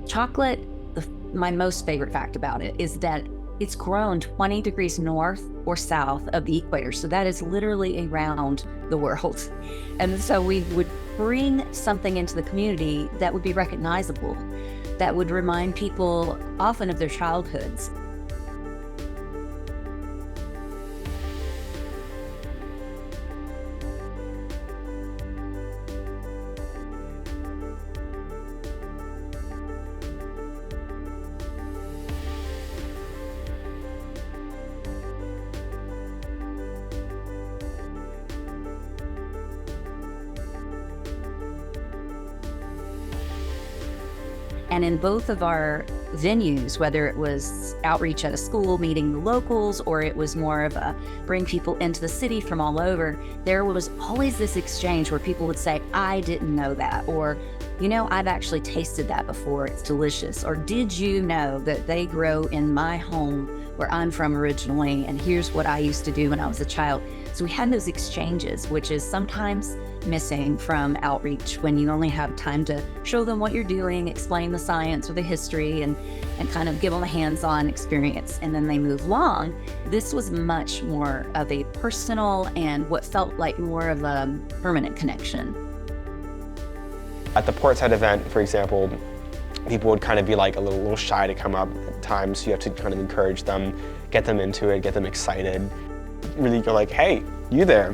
Chocolate, my most favorite fact about it is that it's grown 20 degrees north or south of the equator. So that is literally around the world. And so we would bring something into the community that would be recognizable, that would remind people often of their childhoods. And in both of our venues, whether it was outreach at a school, meeting the locals, or it was more of a bring people into the city from all over, there was always this exchange where people would say, I didn't know that, or, you know, I've actually tasted that before, it's delicious, or did you know that they grow in my home where I'm from originally, and here's what I used to do when I was a child. So we had those exchanges, which is sometimes missing from outreach when you only have time to show them what you're doing, explain the science or the history, and kind of give them a hands-on experience, and then they move along. This was much more of a personal and what felt like more of a permanent connection. At the Portside event, for example, people would kind of be like a little shy to come up at times, so you have to kind of encourage them, get them into it, get them excited. Really go like, hey, you there.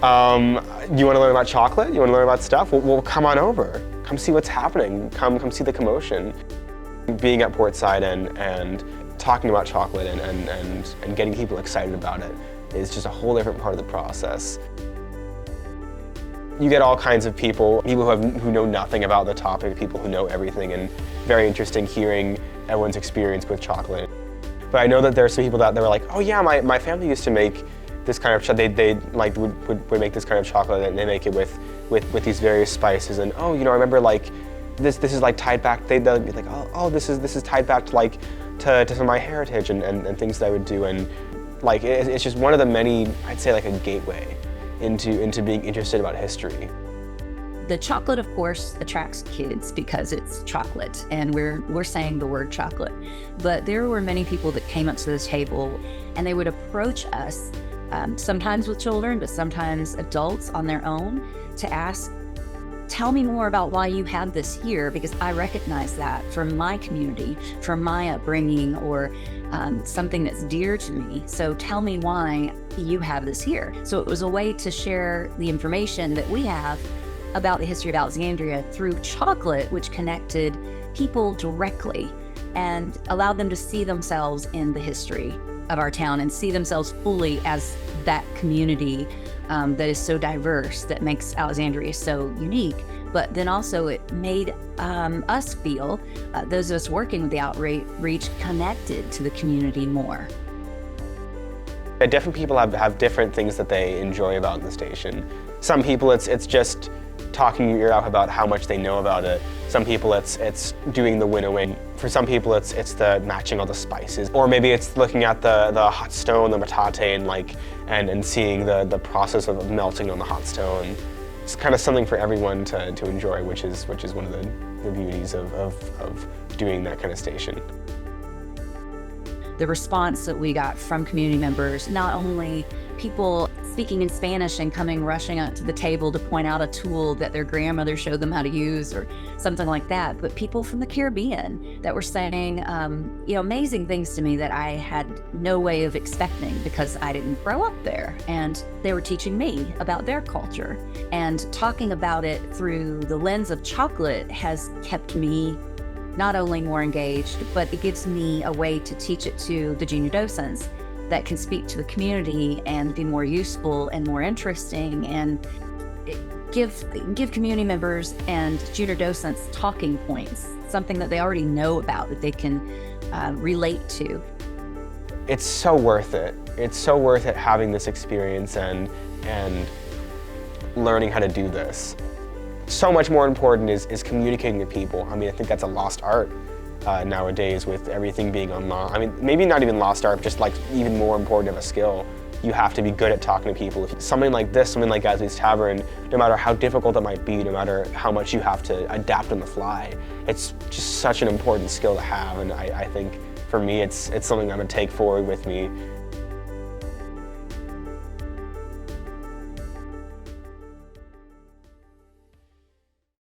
You want to learn about chocolate? You want to learn about stuff? Well, come on over. Come see what's happening. Come see the commotion. Being at Portside and talking about chocolate and getting people excited about it is just a whole different part of the process. You get all kinds of people who know nothing about the topic, people who know everything, and very interesting hearing everyone's experience with chocolate. But I know that there are some people that were like, oh yeah, my family used to make this kind of, they like would make this kind of chocolate, and they make it with these various spices, and oh, you know, I remember like this is like tied back, they'd be like, oh this is tied back to like to some of my heritage and things that I would do, and like it's just one of the many, I'd say, like a gateway into being interested about history. The chocolate, of course, attracts kids because it's chocolate, and we're saying the word chocolate. But there were many people that came up to the table, and they would approach us, sometimes with children, but sometimes adults on their own, to ask, tell me more about why you have this here, because I recognize that from my community, from my upbringing, or something that's dear to me. So tell me why you have this here. So it was a way to share the information that we have about the history of Alexandria through chocolate, which connected people directly and allowed them to see themselves in the history of our town and see themselves fully as that community that is so diverse, that makes Alexandria so unique. But then also it made us feel, those of us working with the outreach, connected to the community more. Different people have different things that they enjoy about the station. Some people it's just talking your ear off about how much they know about it. Some people it's doing the winnowing. For some people it's the matching all the spices, or maybe it's looking at the hot stone, the metate, and seeing the process of melting on the hot stone. It's kind of something for everyone to enjoy, which is one of the beauties of doing that kind of station. The response that we got from community members, not only people speaking in Spanish and coming rushing up to the table to point out a tool that their grandmother showed them how to use or something like that, but people from the Caribbean that were saying amazing things to me that I had no way of expecting because I didn't grow up there. And they were teaching me about their culture, and talking about it through the lens of chocolate has kept me not only more engaged, but it gives me a way to teach it to the junior docents that can speak to the community and be more useful and more interesting, and give community members and junior docents talking points, something that they already know about that they can relate to. It's so worth it. It's so worth it having this experience and learning how to do this. So much more important is communicating with people. I mean, I think that's a lost art nowadays with everything being online. I mean, maybe not even lost art, but just like even more important of a skill you have to be good at talking to people. Something like this, something like Gadsby's Tavern, no matter how difficult it might be, no matter how much you have to adapt on the fly, it's just such an important skill to have. And I think for me, it's something I'm gonna take forward with me